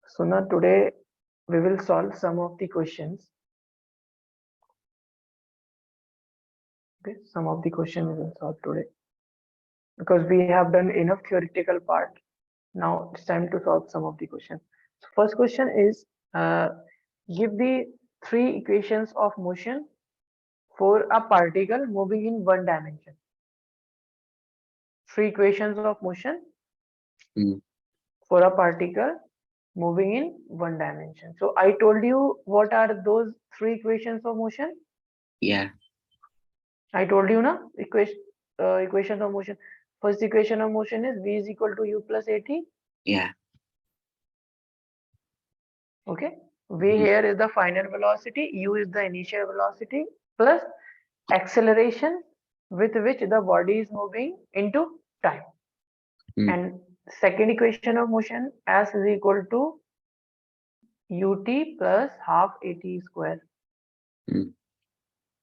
So now today we will solve some of the questions. Okay, some of the questions we will solve today because we have done enough theoretical part. Now it's time to solve some of the questions. So first question is give the three equations of motion for a particle moving in one dimension. Three equations of motion Mm. for a particle moving in one dimension. So I told you what are those three equations of motion. Yeah. I told you na equation of motion. First equation of motion is v is equal to u plus at. Yeah. Okay, v here is the final velocity, u is the initial velocity plus acceleration with which the body is moving into time. Mm. And second equation of motion, s is equal to ut plus half at square. Mm.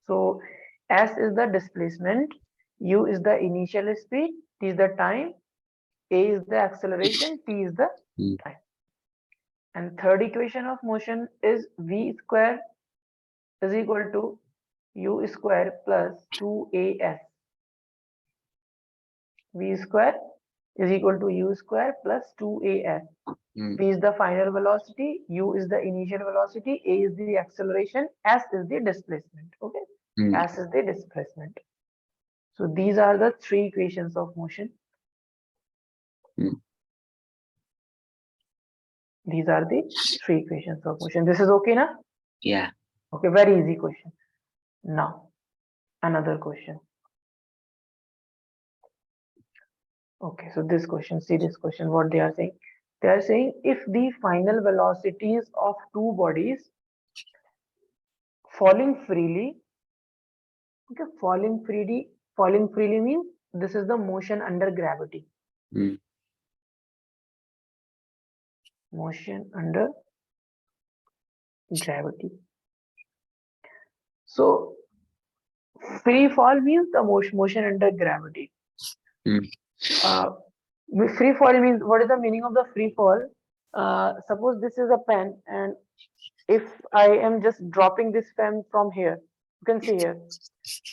So s is the displacement, u is the initial speed, t is the time, a is the acceleration, t is the Mm. time. And third equation of motion is v square is equal to u square plus 2as. V square is equal to u square plus 2as. Mm. V is the final velocity, u is the initial velocity, a is the acceleration, s is the displacement. Okay, Mm. s is the displacement. So these are the three equations of motion. Mm. These are the three equations of motion. This is okay now? Yeah. Okay, very easy question. Now, another question. Okay, so this question, see this question, what they are saying. They are saying if the final velocities of two bodies falling freely, okay, falling freely means this is the motion under gravity. Mm. Motion under gravity. So free fall means the motion under gravity. Mm. Free fall means, what is the meaning of the free fall? Suppose this is a pen, and if I am just dropping this pen from here, you can see here.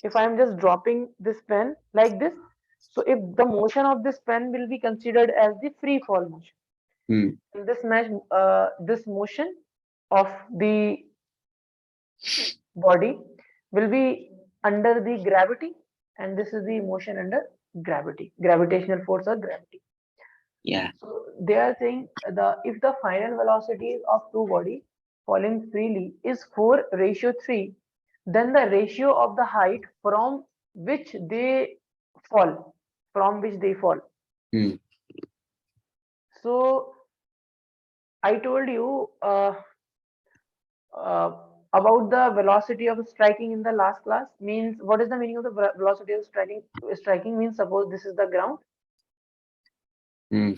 If I am just dropping this pen like this, so if the motion of this pen will be considered as the free fall motion. Mm. And this motion of the body will be under the gravity, and this is the motion under gravity, gravitational force or gravity. Yeah. So they are saying if the final velocity of two body falling freely is 4:3, then the ratio of the height fall, from which they fall. Mm. So I told you uh, about the velocity of striking in the last class. Means, what is the meaning of the velocity of striking? Striking means, suppose this is the ground. Mm.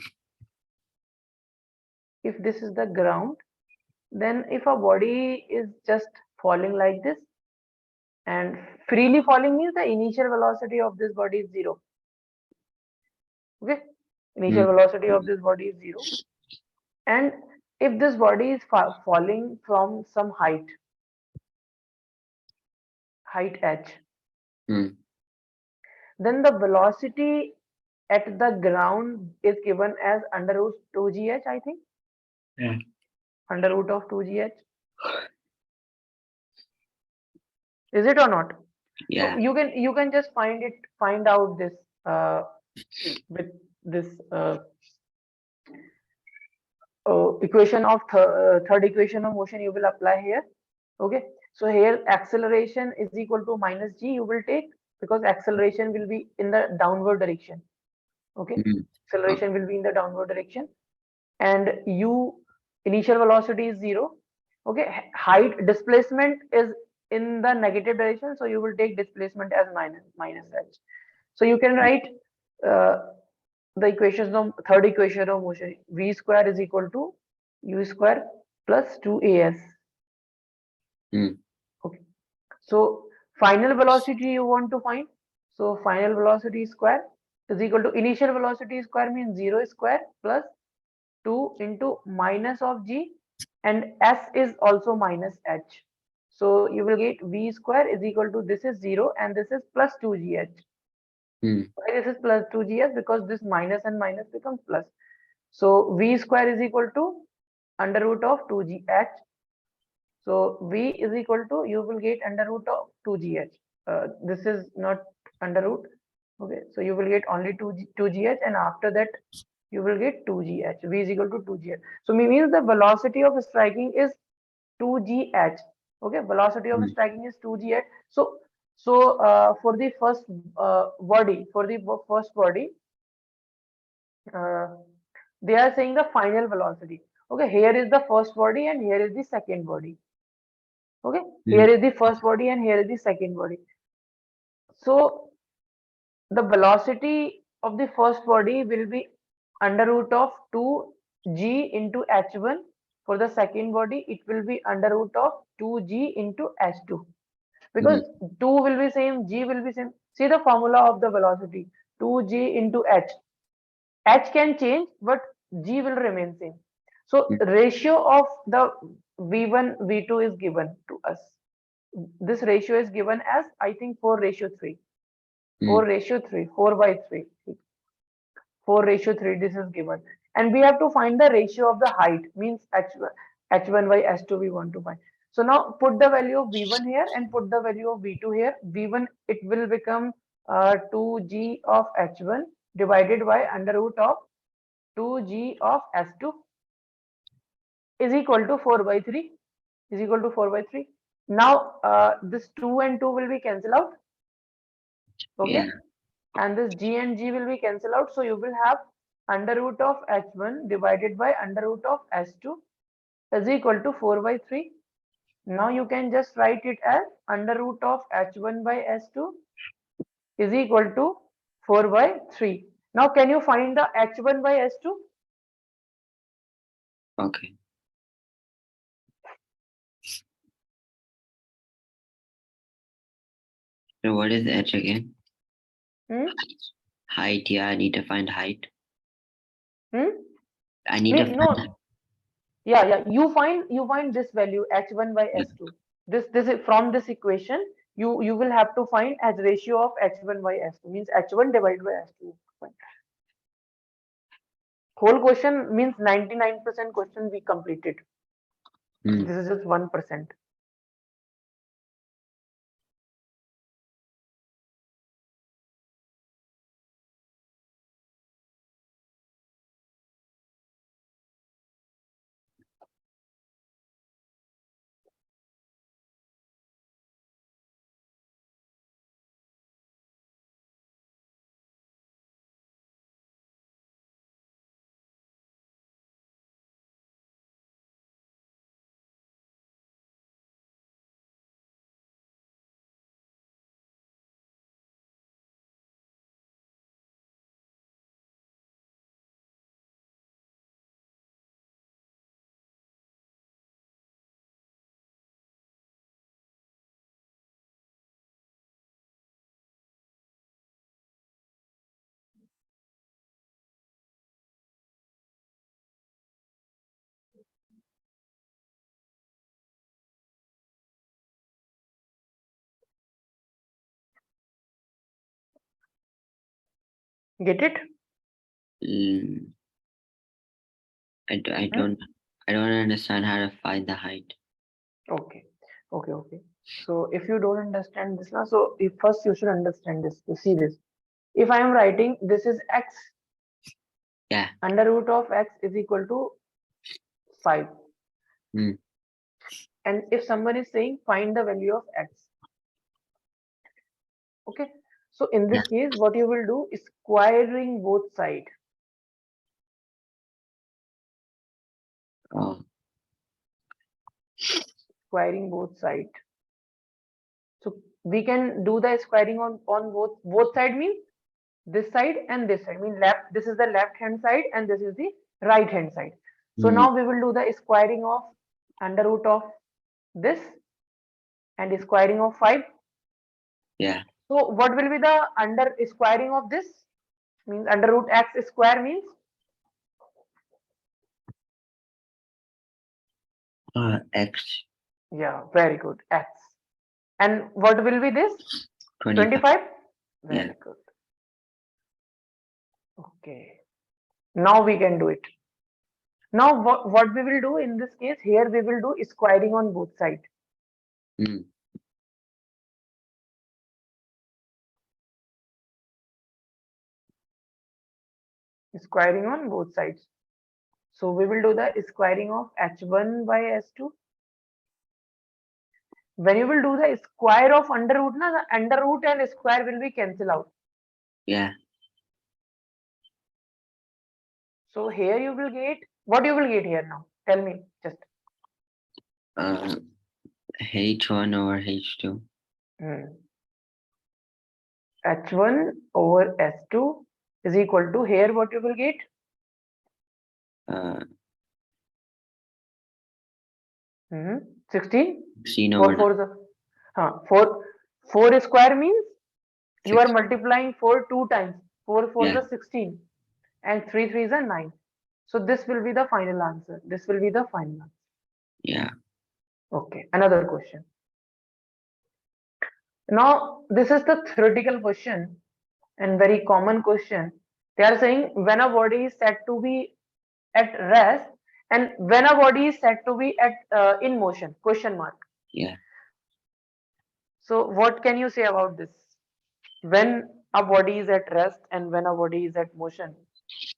If this is the ground, then if a body is just falling like this, and freely falling means the initial velocity of this body is 0. Okay, initial Mm. velocity of this body is 0. And if this body is falling from some height h, Mm. then the velocity at the ground is given as under root 2gh, I think. Yeah. Under root of 2gh. Is it or not? Yeah. So you can just find out this with this equation of third equation of motion you will apply here. Okay, so here acceleration is equal to minus g you will take, because acceleration will be in the downward direction. Okay, Mm. acceleration will be in the downward direction, and u initial velocity is 0. Okay, height displacement is in the negative direction, so you will take displacement as minus h. So you can write uh, the equations of third equation of motion, v square is equal to u square plus 2as. Mm. Okay, so final velocity you want to find, so final velocity square is equal to initial velocity square means 0 square plus 2 into minus of g, and s is also minus h. So you will get v square is equal to, this is 0 and this is plus 2gh. mm, Why this is plus 2gh? Because this minus and minus becomes plus. So v square is equal to under root of 2gh. So v is equal to, you will get under root of 2gh. This is not under root. Okay, so you will get only 2gh, and after that you will get 2gh. V is equal to 2gh. So means the velocity of striking is 2gh. Okay, velocity of mm, striking is 2gh. So for the first first body, uh, they are saying the final velocity. Okay, here is the first body and here is the second body. Okay, here mm, is the first body and here is the second body. So the velocity of the first body will be under root of 2g into h1. For the second body, it will be under root of 2g into h2. Because mm, 2 will be same, g will be same. See the formula of the velocity, 2g into h. H can change, but g will remain same. So mm, ratio of the v1, v2 is given to us. This ratio is given as, I think, 4 ratio 3. 4 mm, ratio 3, 4 by 3. 4 ratio 3, this is given. And we have to find the ratio of the height, means h1 by h2 we want to find. So now put the value of v1 here and put the value of v2 here. v1, it will become 2g of h1 divided by under root of 2g of h2 is equal to 4 by 3, is equal to 4 by 3. Now this 2 and 2 will be cancelled out. Okay, yeah, and this g and g will be cancelled out. So you will have under root of h1 divided by under root of h2 is equal to 4 by 3. Now you can just write it as under root of h1 by h2 is equal to 4 by 3. Now can you find the h1 by h2? okay. So what is h again? Hmm? Height, yeah, I need to find height. Hmm? I need to No, find, yeah, you find this value h1 by yeah, h2. This is from this equation, you will have to find as ratio of h1 by h2, means h1 divided by h2. Whole question means 99% question we completed. mm, This is just 1%. Get it? mm, I Hmm? don't, I don't understand how to find the height. Okay, okay. So if you don't understand this now, so if first you should understand this. You see this. If I am writing this is x, Yeah, under root of x is equal to 5. mm, And if someone is saying find the value of x, okay. So in yeah, this case, what you will do is squaring both sides. oh, Squaring both sides. So we can do the squaring on both side, means this side and this side, mean left, this is the left hand side and this is the right hand side. So mm, now we will do the squaring of under root of this and squaring of 5. yeah, So what will be the under squaring of this? Means under root x square means X. Yeah, very good. X. And what will be this? 25. 25? Yeah. Very good. Okay. Now we can do it. Now what we will do in this case, here we will do squaring on both sides. Hmm. Squaring on both sides. So we will do the squaring of h1 by h2. When you will do the square of under root, na, the under root and square will be cancel out. Yeah. So here you will get, what you will get here now? Tell me just. H1 over H2. H1 over h2 is equal to, here what you will get? 16. 16 4 over 4 is a, 4 square means you are 6. multiplying 4 two times. 4 4 Yeah. is a 16 and 3 3 is a 9. So this will be the final answer. This will be the final answer. Yeah. Okay, another question. Now this is the theoretical question and very common question. They are saying when a body is said to be at rest and when a body is said to be at in motion, question mark. Yeah. So what can you say about this? When a body is at rest and when a body is at motion?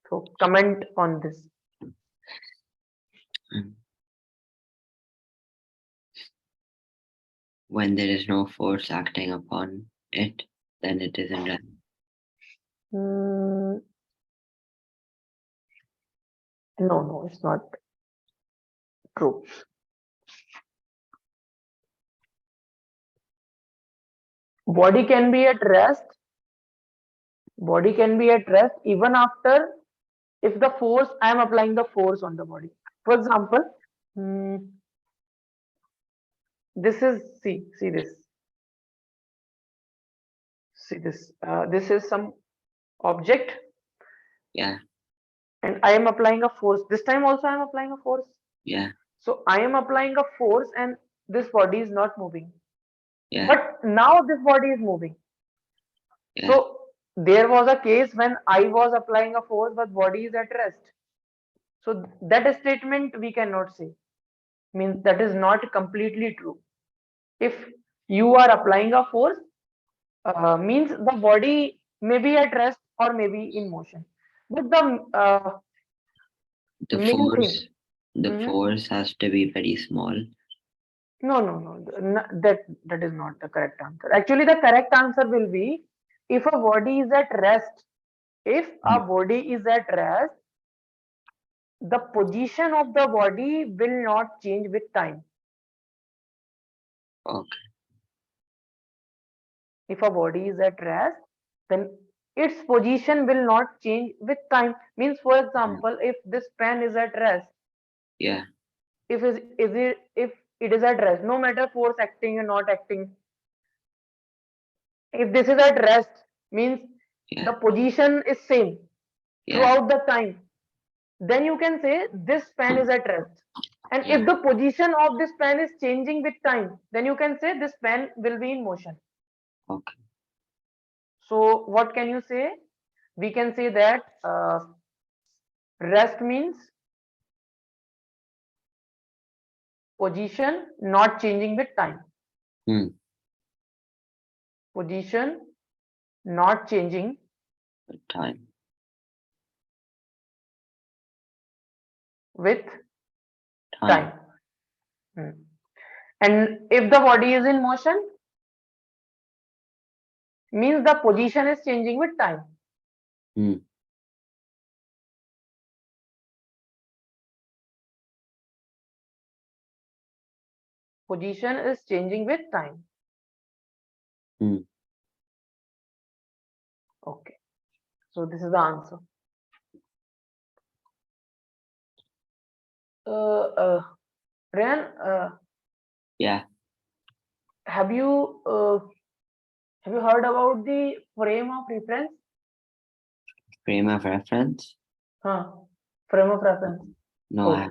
So comment on this. When there is no force acting upon it, then it is in rest. No, no, it's not true. Body can be at rest. Body can be at rest even after if the force, I am applying the force on the body. For example, this is, see this. See this. This is some object Yeah. and I am applying a force. This time also I am applying a force. Yeah. So I am applying a force and this body is not moving. Yeah. But now this body is moving. Yeah. So there was a case when I was applying a force but body is at rest. So that statement we cannot say. Means that is not completely true. If you are applying a force, means the body may be at rest or maybe in motion. But the The main thing, force has to be very small. no, that is not the correct answer. Actually, the correct answer will be if a body is at rest. If a body is at rest, the position of the body will not change with time. Okay. If a body is at rest, then its position will not change with time. Means, for example, if this pen is at rest, Yeah. if it is at rest, no matter force acting or not acting, if this is at rest, means Yeah. the position is same Yeah. throughout the time, then you can say this pen is at rest. And Yeah. if the position of this pen is changing with time, then you can say this pen will be in motion. Okay. So what can you say? We can say that rest means position not changing with time. Position not changing With time. with time. And if the body is in motion, means the position is changing with time. Position is changing with time. Okay. So this is the answer. Rayyan, Yeah. have you heard about the frame of reference? Frame of reference? Frame of reference. No. Okay.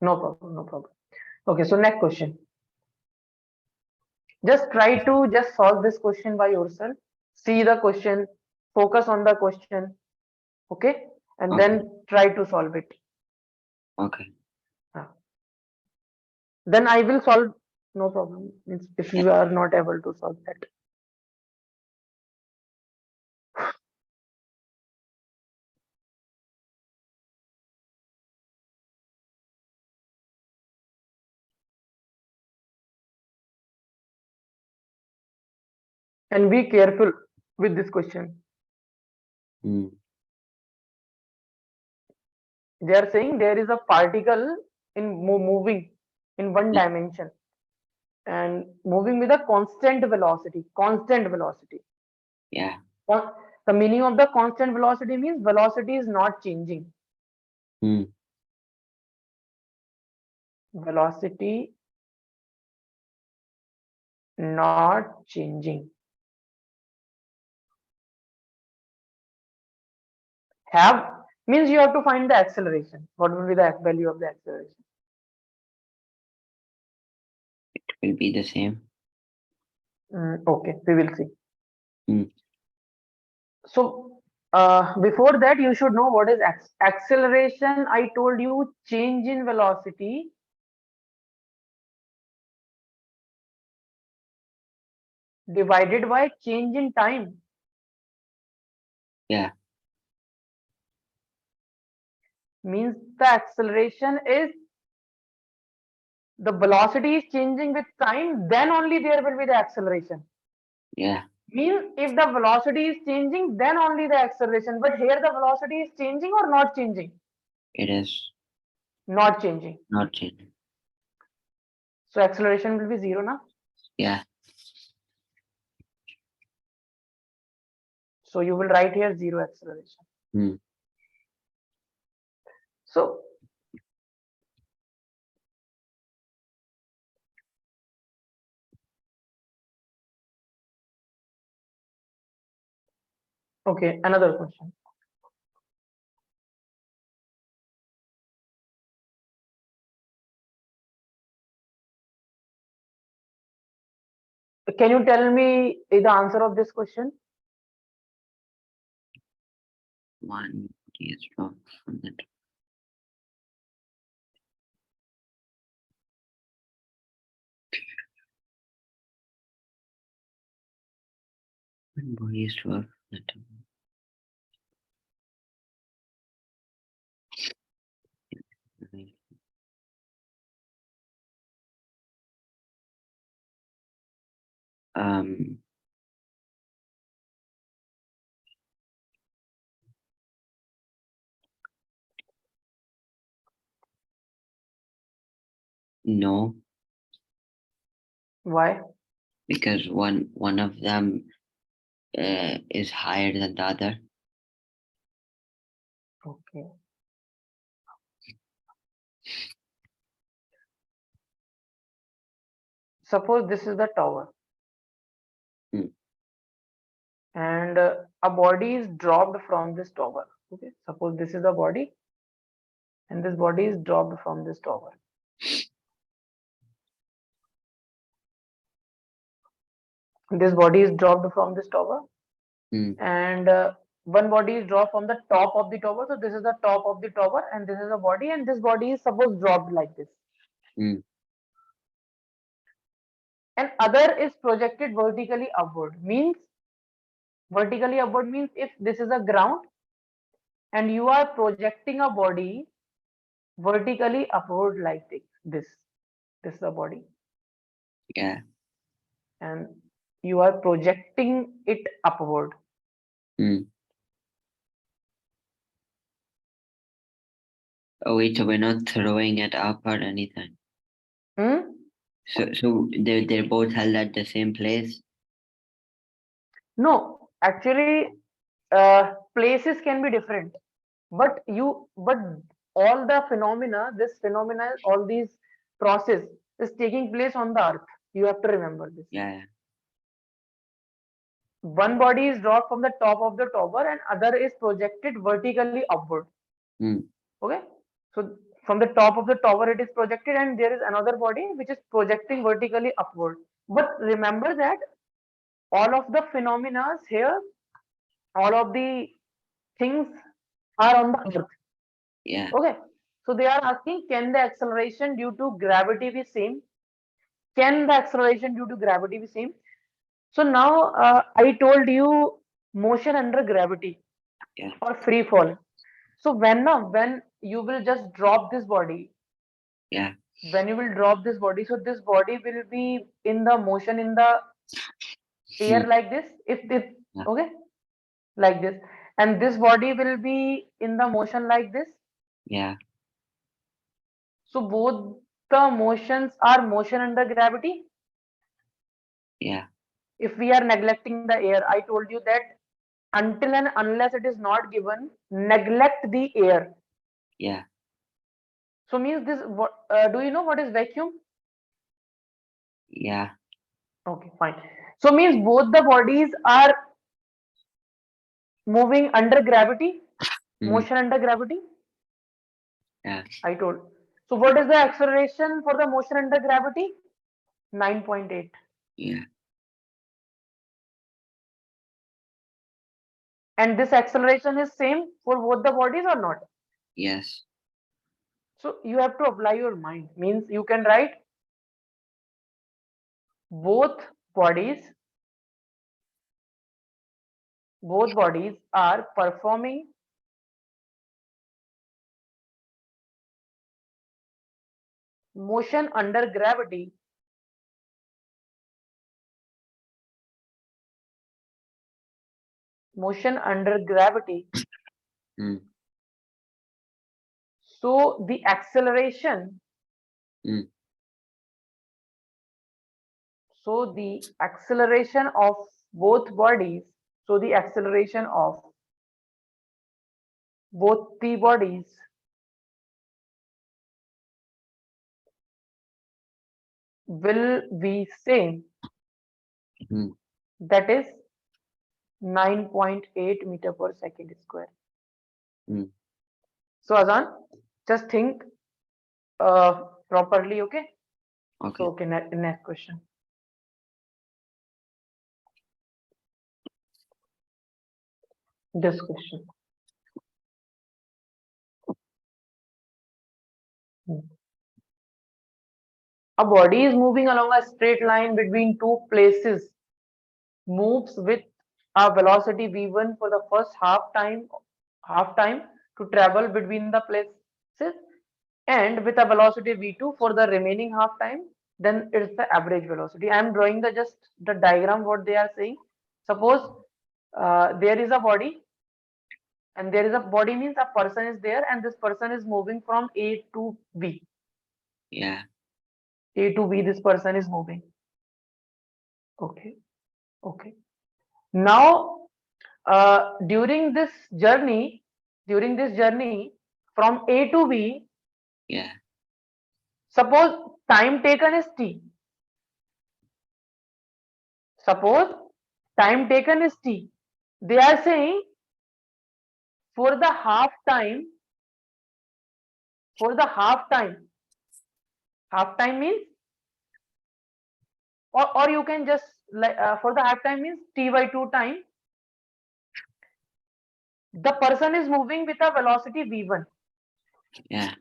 No problem. No problem. Okay, so next question. Just try to just solve this question by yourself. See the question, focus on the question, okay, and Okay. then try to solve it. Okay. Ah. Then I will solve, no problem. Means if you are not able to solve that. And be careful with this question. Mm. They are saying there is a particle in moving in one Yeah. dimension and moving with a constant velocity. Constant velocity. Yeah. The meaning of the constant velocity means velocity is not changing. Mm. Velocity not changing. Have means you have to find the acceleration. What will be the value of the acceleration? It will be the same. Okay, we will see. Mm. So before that, you should know what is acceleration. I told you change in velocity divided by change in time. Yeah. Means the acceleration is the velocity is changing with time, then only there will be the acceleration. Yeah. Means if the velocity is changing, then only the acceleration. But here the velocity is changing or not changing? It is Not changing. not changing. So acceleration will be zero now. Yeah. So you will write here zero acceleration. Mm. So okay, another question. Can you tell me the answer of this question? One is from the one body is 12. Um. No, Why? because one of them is higher than the other. Okay. Suppose this is the tower Mm. and a body is dropped from this tower. Okay. Suppose this is the body and this body is dropped from this tower. This body is dropped from this tower Mm. and one body is dropped from the top of the tower. So this is the top of the tower and this is a body and this body is suppose dropped like this. Mm. And other is projected vertically upward. Means vertically upward means if this is a ground and you are projecting a body vertically upward like this. This is the body Yeah. and you are projecting it upward. Mm. Oh wait, so we're not throwing it up or anything. Hmm? So they're both held at the same place. No, actually, places can be different, but all the phenomena, this phenomena, all these process is taking place on the earth. You have to remember this. Yeah. One body is dropped from the top of the tower and other is projected vertically upward. Mm. Okay, so From the top of the tower it is projected, and there is another body which is projecting vertically upward. But remember that all of the phenomena here, all of the things are on the earth. Yeah. Okay, so they are asking, can the acceleration due to gravity be same? Can the acceleration due to gravity be same? So now I told you motion under gravity Yeah. or free fall. So when you will just drop this body, Yeah. when you will drop this body, so this body will be in the motion in the air like this. If Yeah. okay, like this, and this body will be in the motion like this. Yeah. So both the motions are motion under gravity. Yeah. If we are neglecting the air, I told you that until and unless it is not given, neglect the air. Yeah. So means this. What do you know what is vacuum? Yeah. Okay, fine. So means both the bodies are moving under gravity, Mm. motion under gravity. Yeah. I told. So what is the acceleration for the motion under gravity? 9.8. Yeah. And this acceleration is same for both the bodies or not? Yes. So you have to apply your mind. Means you can write both bodies, both bodies are performing motion under gravity, motion under gravity. Mm. So the acceleration, Mm. so the acceleration of both bodies, so the acceleration of both the bodies will be same, Mm. that is 9.8 meter per second square. Mm. So Azan, just think properly, okay? So Okay. okay, next question. This question. A body is moving along a straight line between two places, moves with a velocity v1 for the first half time to travel between the places, and with a velocity v2 for the remaining half time, then it's the average velocity. I am drawing the just the diagram what they are saying. Suppose there is a body, and there is a body means a person is there, and this person is moving from A to B. Yeah. A to B, this person is moving. Okay, okay. Now, during this journey from A to B, Yeah. suppose time taken is t. Suppose time taken is t. They are saying for the half time means, or you can just like for the half time means t by 2 time. The person is moving with a velocity v1, Yeah.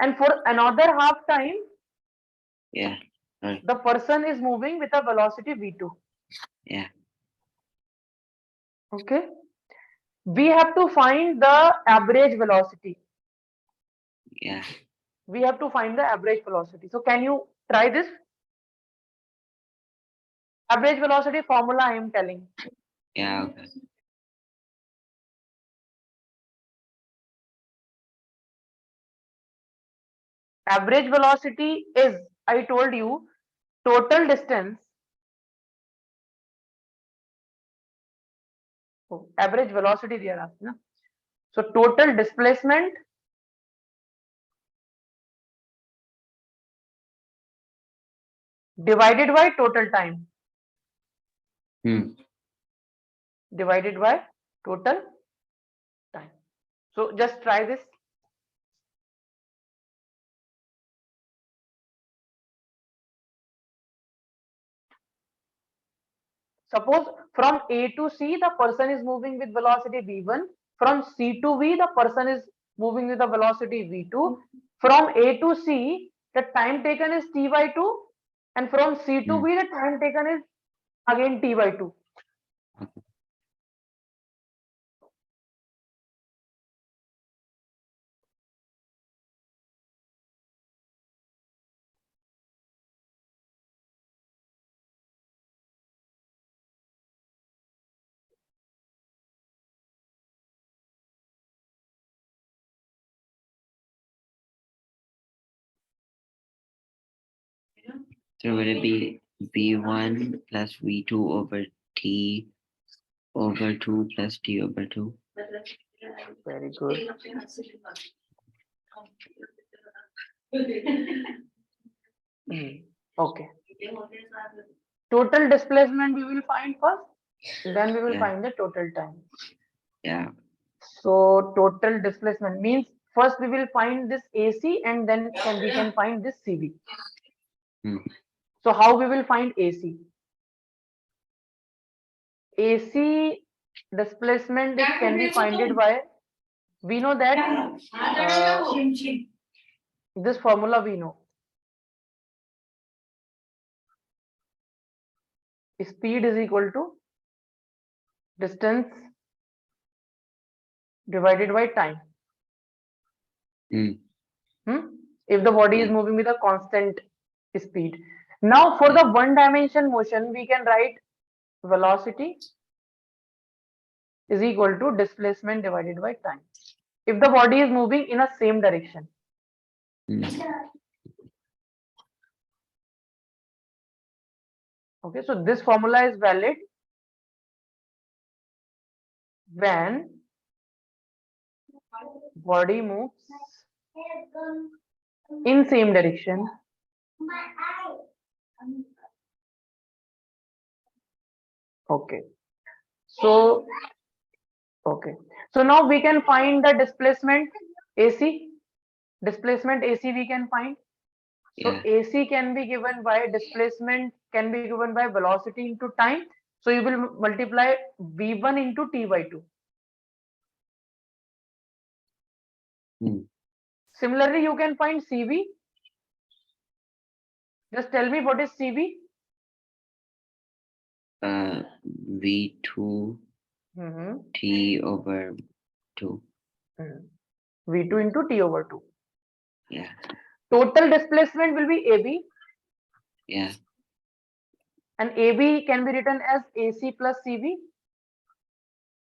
and for another half time, Yeah. Right. the person is moving with a velocity v2. Yeah. Okay, we have to find the average velocity. Yeah. We have to find the average velocity. So can you try this? Average velocity formula I am telling. Yeah. Okay. Average velocity is, I told you, total distance. Oh, average velocity they are asking. Na? So total displacement divided by total time, Mm. divided by total time. So just try this. Suppose from A to C, the person is moving with velocity v1. From C to V, the person is moving with the velocity v2. From A to C, the time taken is t by 2. And from C to Mm. V, the time taken is again t by 2. Okay. So will it be v1 plus v2 over t over 2 plus t over 2? Very good. Okay. Total displacement we will find first, then we will Yeah. find the total time. Yeah. So total displacement means first we will find this AC and then we can find this CV. Mm. So how we will find AC? AC displacement can be founded by, we know that this formula we know. Speed is equal to distance divided by time. Mm. If the body is Yeah. moving with a constant speed. Now for the one dimension motion, we can write velocity is equal to displacement divided by time. If the body is moving in a same direction. Mm. Okay, so this formula is valid when body moves in same direction okay so now we can find the displacement AC we can find. So Yeah. AC can be given by displacement can be given by velocity into time, so you will multiply v1 into t by 2. Mm. Similarly you can find CV. Just tell me what is CV. v2 t over 2. v2 into t over 2. Yeah. Total displacement will be AB. Yeah. And AB can be written as AC plus CV.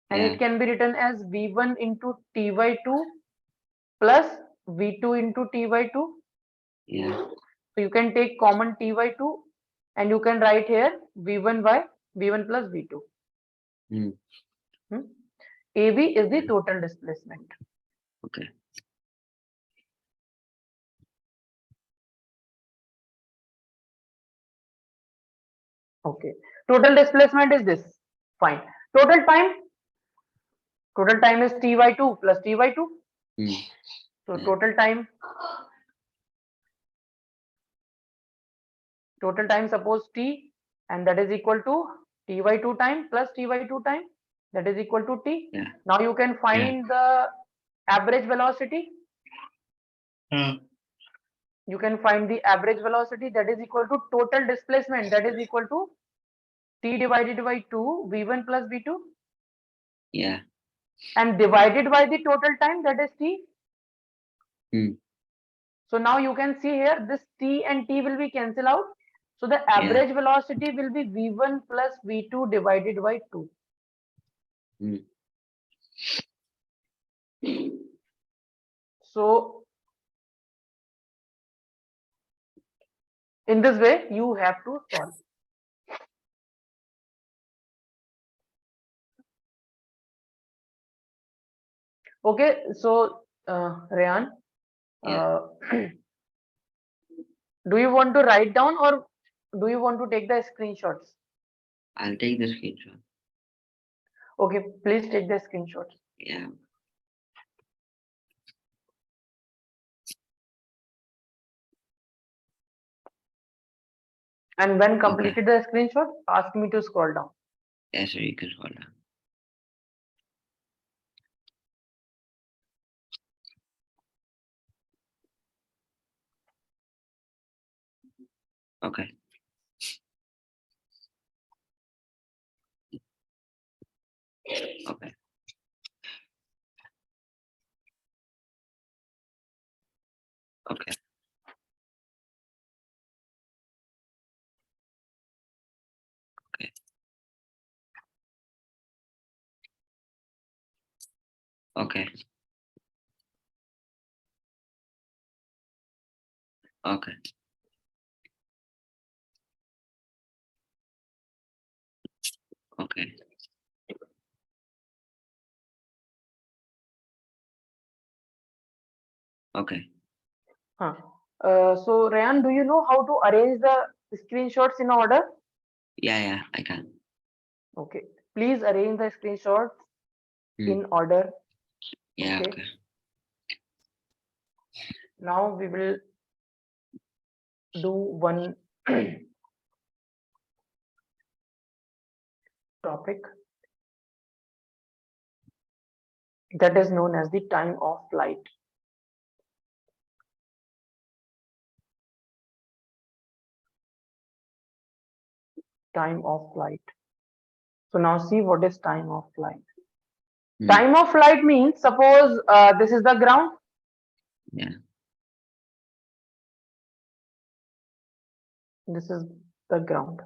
And Yeah. it can be written as V1 into T by 2 plus V2 into T by 2. Yeah. So you can take common T by 2 and you can write here V1 by V1 plus V2. Mm. AB is the total displacement. Okay. Okay. Total displacement is this. Fine. Total time is T by 2 plus T by 2. Mm. So Yeah. total time suppose T, and that is equal to T by 2 time plus T by 2 time, that is equal to T. Yeah. Now you can find the average velocity. You can find the average velocity, that is equal to total displacement, that is equal to T divided by 2 V1 plus V2. Yeah. And divided by the total time, that is T. Mm. So now you can see here this T and T will be cancel out. So the average velocity will be V1 plus V2 divided by 2. Mm. So in this way you have to solve. Okay, so Rayyan, Yeah. do you want to write down or do you want to take the screenshots? I'll take the screenshot. Okay, please take the screenshots. Yeah. And when completed the screenshot, ask me to scroll down. Yes, sir, you can hold on. Okay. Okay. Okay. Okay. Okay. Okay. Okay. Okay. Huh. So Ryan, do you know how to arrange the screenshots in order? Yeah, I can. Okay. Please arrange the screenshots Hmm. in order. Yeah, Okay. okay. Now we will do one topic that is known as the time of flight. Time of flight. So now see what is time of flight. Hmm. Time of flight means suppose this is the ground. Yeah. This is the ground.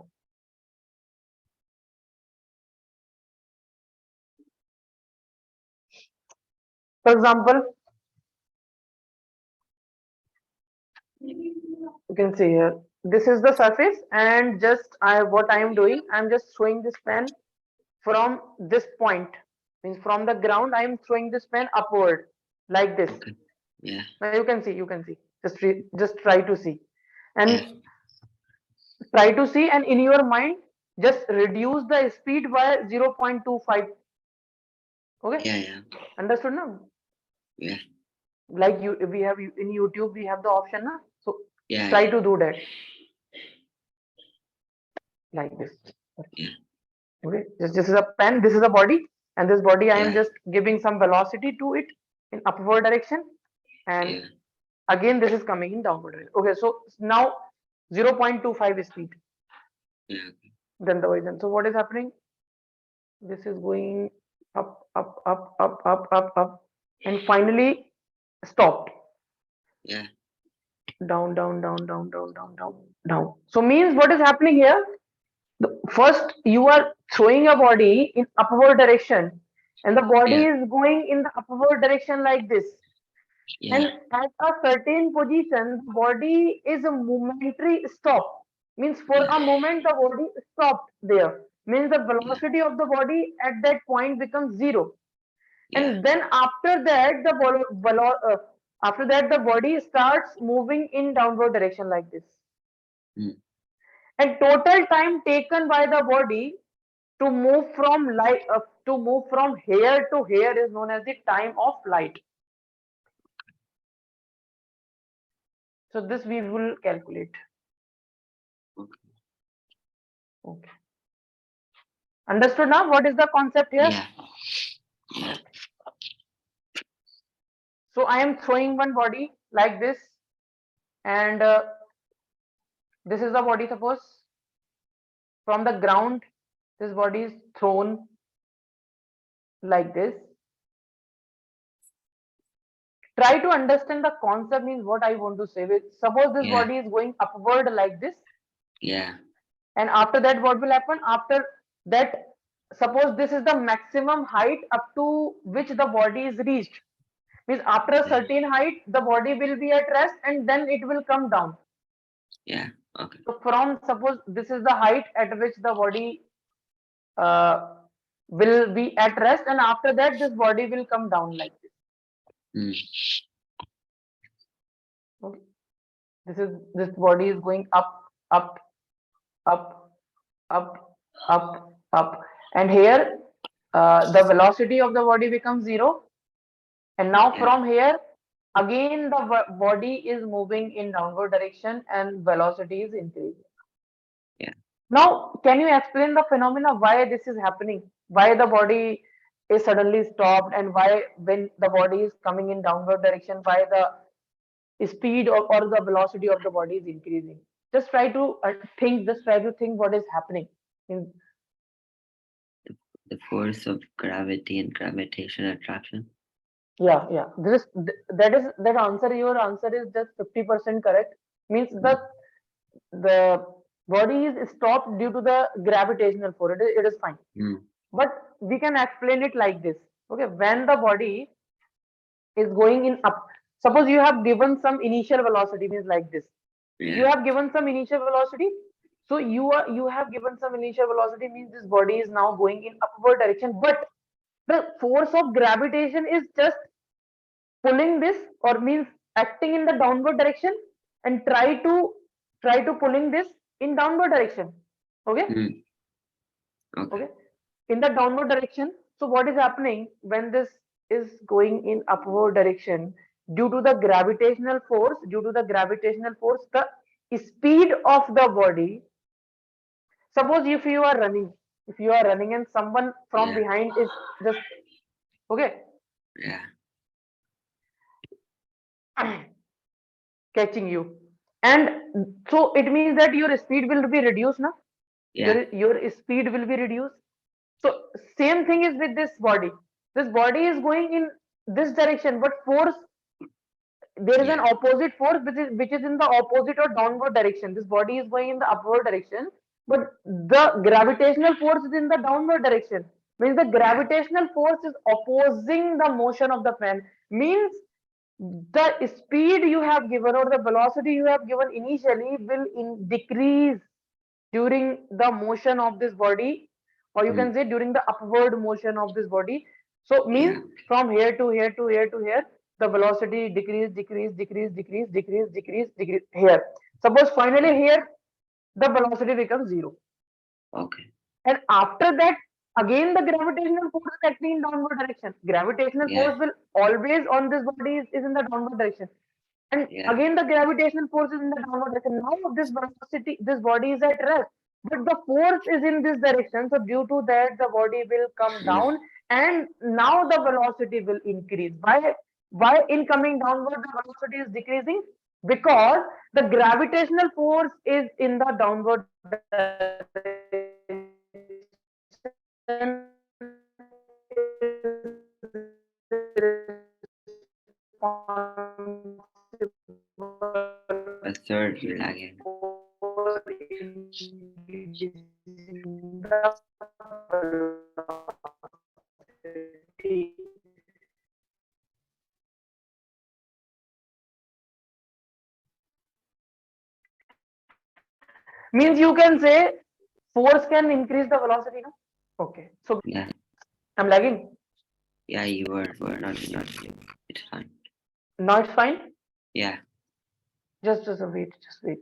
For example, you can see here. This is the surface, and just what I am doing, I am just throwing this pen from this point. Means from the ground, I am throwing this pen upward like this. Okay. Yeah. Now you can see. You can see. Just try to see, and Yeah. try to see, and in your mind, just reduce the speed by 0.25. Okay, Yeah. understood now? Yeah. Like we have in YouTube, we have the option na, so try Yeah. to do that like this. Yeah. Okay, this is a pen, this is a body, and this body I am Yeah. just giving some velocity to it in upward direction, and Yeah. again this is coming in downward direction. Okay, so now 0.25 speed, Yeah. then the horizon. So what is happening? This is going up, and finally stopped. Yeah. Down. So means what is happening here? First, you are throwing a body in upward direction, and the body Yeah. is going in the upward direction like this. Yeah. And at a certain position, the body is a momentary stop. Means for Yeah. a moment, the body stopped there. Means the Yeah. velocity of the body at that point becomes zero. Yeah. And then after that, after that, the body starts moving in downward direction like this. Hmm. And total time taken by the body to move from light to move from here to here is known as the time of light. So this we will calculate. Okay. Okay. Understood now? What is the concept here? Yeah. Yeah. Okay. So I am throwing one body like this, and this is the body. Suppose from the ground, this body is thrown like this. Try to understand the concept means what I want to say. Suppose this Yeah. body is going upward like this, Yeah. and after that, what will happen? After that, suppose this is the maximum height up to which the body is reached. Means after a Yeah. certain height, the body will be at rest, and then it will come down. Yeah. Okay. So from suppose this is the height at which the body uh, will be at rest, and after that, this body will come down like this. Hmm. Okay. This body is going up, up, up, up, and here the velocity of the body becomes zero, and now Yeah. from here again the body is moving in downward direction and velocity is increasing. Yeah. Now, can you explain the phenomena why this is happening? Why the body is suddenly stopped, and why when the body is coming in downward direction, why the speed or the velocity of the body is increasing? Just try to think. Just try to think what is happening. In, The force of gravity and gravitational attraction. yeah, yeah. That answer. Your answer is just 50% correct. Means Mm, the body is stopped due to the gravitational force. It is fine. mm, But we can explain it like this. Okay, when the body is going in up, suppose you have given some initial velocity, means like this. You yeah. have given some initial velocity. So you have given some initial velocity, means this body is now going in upward direction. But the force of gravitation is just pulling this, or means acting in the downward direction, and try to pulling this in downward direction. Okay, Mm, okay. okay, in the downward direction. So what is happening when this is going in upward direction? Due to the gravitational force, the speed of the body. Suppose if you are running and someone from Yeah. behind is just, okay, Yeah. catching you, and so it means that your speed will be reduced now. your Yeah. your speed will be reduced. So same thing is with this body. This body is going in this direction, but force, there is an Yeah. opposite force which is in the opposite or downward direction. This body is going in the upward direction, but the gravitational force is in the downward direction. Means the Yeah. gravitational force is opposing the motion of the fan. Means the speed you have given, or the velocity you have given initially, will decrease during the motion of this body, or you can Mm, say during the upward motion of this body. So means yeah. from here to here to here to here, the velocity decrease, decrease, decrease, decrease, decrease, decrease, decrease here. Suppose finally here the velocity becomes zero, Okay. and after that, again the gravitational force is acting in downward direction. Gravitational Yeah. force will always on this body is in the downward direction, and Yeah. again the gravitational force is in the downward direction. Now this velocity, this body is at rest, but the force is in this direction. So due to that, the body will come Mm, down, and now the velocity will increase. Why in coming downward the velocity is decreasing? Because the gravitational force is in the downward direction a third lagging. for increasing the velocity. Means you can say force can increase the velocity, no? Okay. So Yeah. I'm lagging. Yeah. You were not. It's fine. Now it's fine. Yeah. Just a wait. Just wait.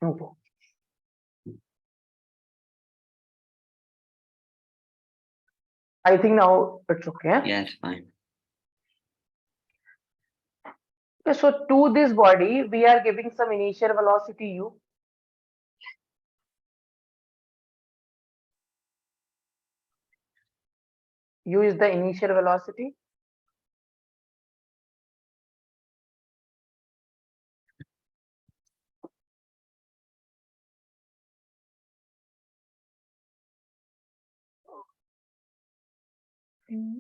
Okay. I think now it's okay. Yeah. It's fine. Okay, so to this body, we are giving some initial velocity u. U is the initial velocity. Hmm.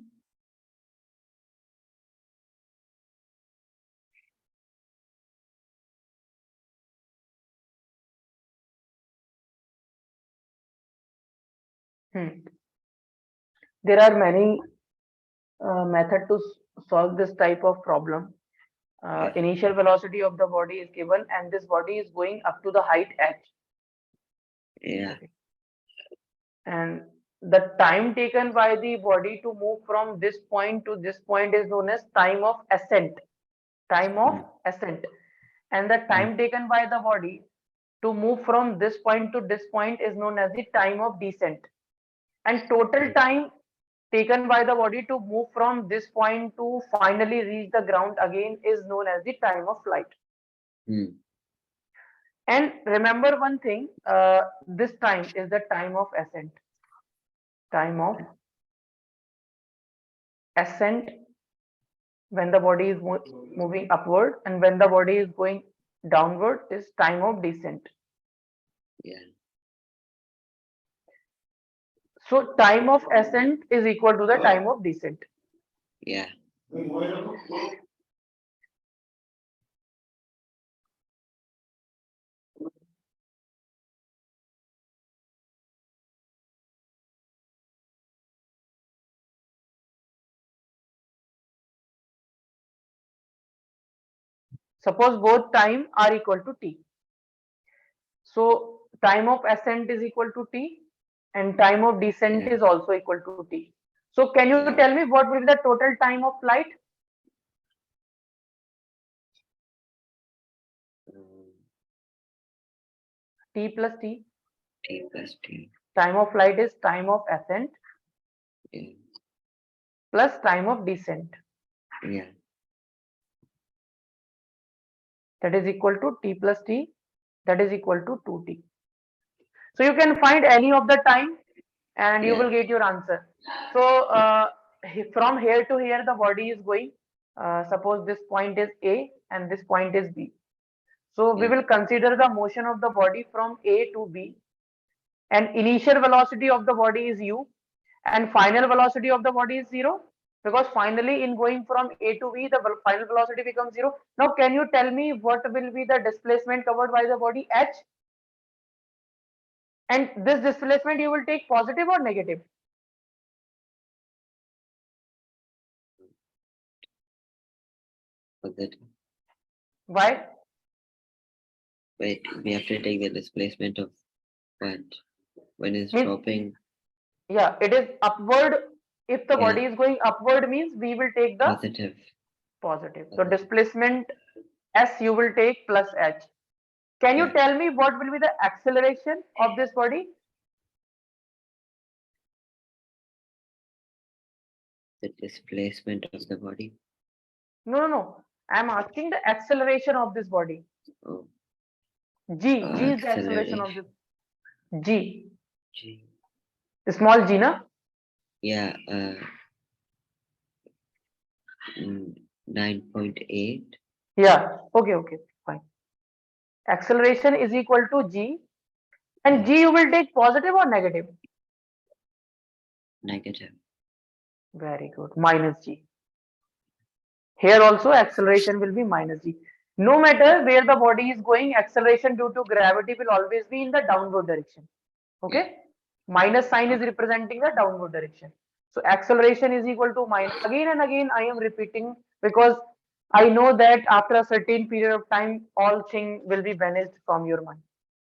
There are many method to solve this type of problem. Initial velocity of the body is given, and this body is going up to the height h. Yeah. Okay. And the time taken by the body to move from this point to this point is known as time of ascent. Time of ascent. And the time taken by the body to move from this point to this point is known as the time of descent. And total time taken by the body to move from this point to finally reach the ground again is known as the time of flight. And remember one thing, this time is the time of ascent. Time of ascent when the body is moving upward, and when the body is going downward is time of descent. Yeah. So time of ascent is equal to the time of descent. Yeah. Suppose both time are equal to t. So time of ascent is equal to t, and time of descent is also equal to t. So can you tell me what will be the total time of flight? T plus t. T plus T. Time of flight is time of ascent plus time of descent. Yeah. That is equal to t plus t. That is equal to 2t. So you can find any of the time and you will get your answer. So from here to here the body is going. Suppose this point is A and this point is B. So we will consider the motion of the body from A to B, and initial velocity of the body is u, and final velocity of the body is 0, because finally in going from A to B the final velocity becomes 0. Now can you tell me what will be the displacement covered by the body h? And this displacement you will take positive or negative? Positive. Why? Wait, we have to take the displacement of what? When it's Means, dropping. yeah, it is upward. If the body is going upward means we will take the positive. So displacement s you will take plus h. Can you tell me what will be the acceleration of this body? The displacement of the body. No. I'm asking the acceleration of this body. Oh. G is the acceleration of this. G. The small g, na? Yeah. 9.8. Yeah. Okay. Fine. Acceleration is equal to g, and g you will take positive or negative? Negative. Very good. Minus g. Here also acceleration will be minus g. No matter where the body is going, acceleration due to gravity will always be in the downward direction. Okay? Minus sign is representing the downward direction. So acceleration is equal to minus. Again and again I am repeating because I know that after a certain period of time all thing will be vanished from your mind.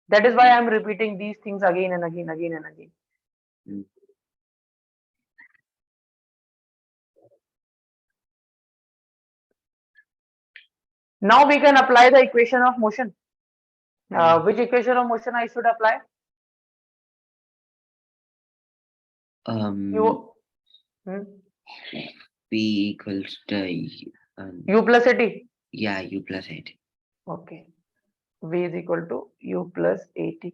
That is why I am repeating these things again and again. Now we can apply the equation of motion. Which equation of motion I should apply? V equals to u plus at. Yeah, u plus at. Okay. V is equal to u plus at.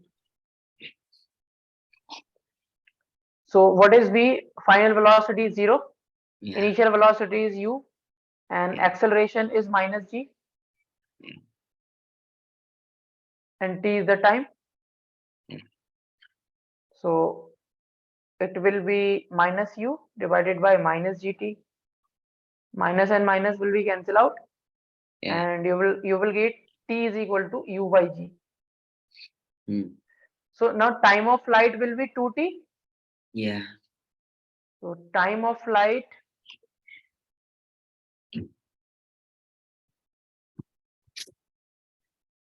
So what is V? Final velocity is 0. Initial velocity is u, and acceleration is minus g. And t is the time. So it will be minus u divided by minus gt. Minus and minus will be cancel out, and you will get t is equal to u by g. So now time of flight will be 2t. Yeah. So time of flight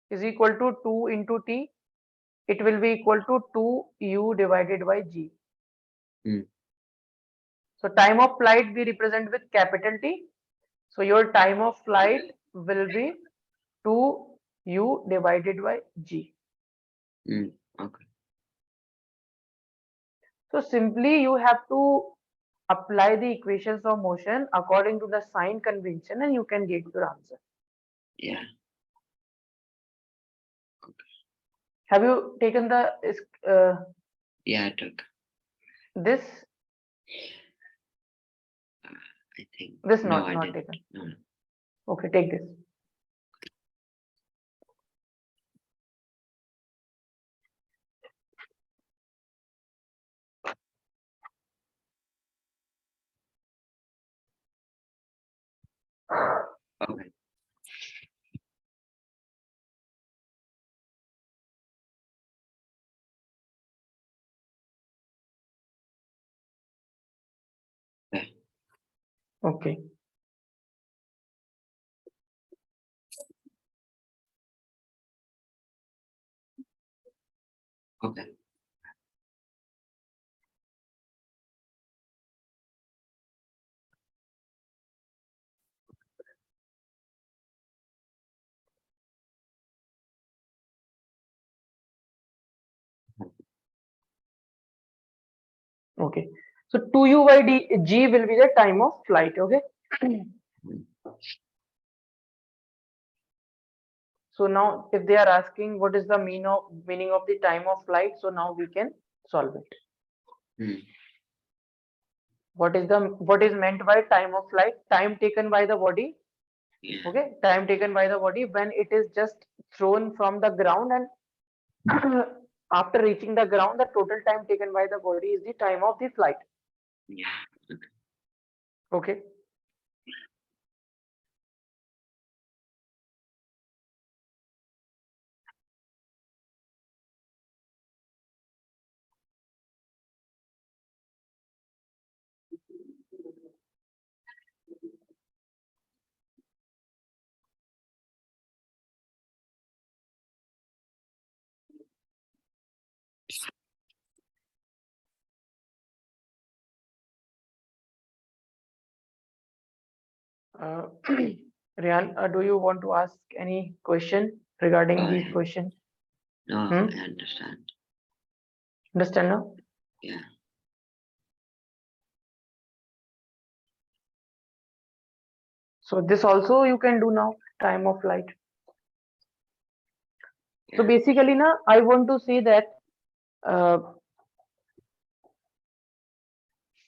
is equal to 2 into t. It will be equal to 2u divided by g. Hmm. So time of flight we represent with capital T. So your time of flight will be 2u divided by g. Hmm. Okay. So simply you have to apply the equations of motion according to the sign convention and you can get your answer. Yeah. Have you taken the Yeah, I took. this? I think. This No, not I didn't. taken. No, no. Okay, take this. Okay. Okay. Okay. Okay. Okay. So 2u by g will be the time of flight. Okay. Hmm. So now if they are asking what is the meaning of the time of flight, so now we can solve it. Hmm. What is meant by time of flight? Time taken by the body. Yeah. Okay, time taken by the body when it is just thrown from the ground and after reaching the ground, the total time taken by the body is the time of the flight. Yeah. Okay. Uh, Ryan, do you want to ask any question regarding these Yeah. questions? No, Hmm? I understand. Understand now? Yeah. So this also you can do now, time of flight. So Yeah. basically now I want to say that uh,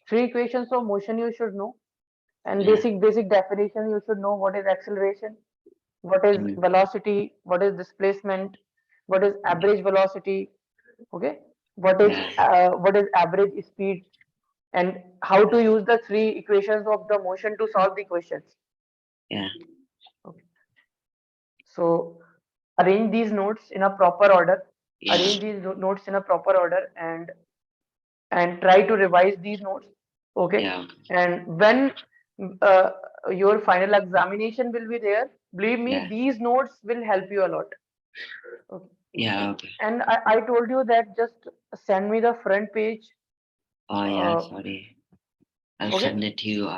three equations of motion you should know, and Yeah. basic definition you should know. What is acceleration, what is Hmm. velocity, what is displacement, what is average velocity, okay, Yeah. what is average speed, and how to use the three equations of the motion to solve the questions. Yeah. Okay. So arrange these notes in a proper order. Yeah. Arrange these notes in a proper order and try to revise these notes. Okay. Yeah. And when uh, your final examination will be there, believe me, Yeah. these notes will help you a lot. Okay. Yeah. Okay. And I told you that just send me the front page. Oh, yeah. Uh, Sorry. I'll okay. send it to you after.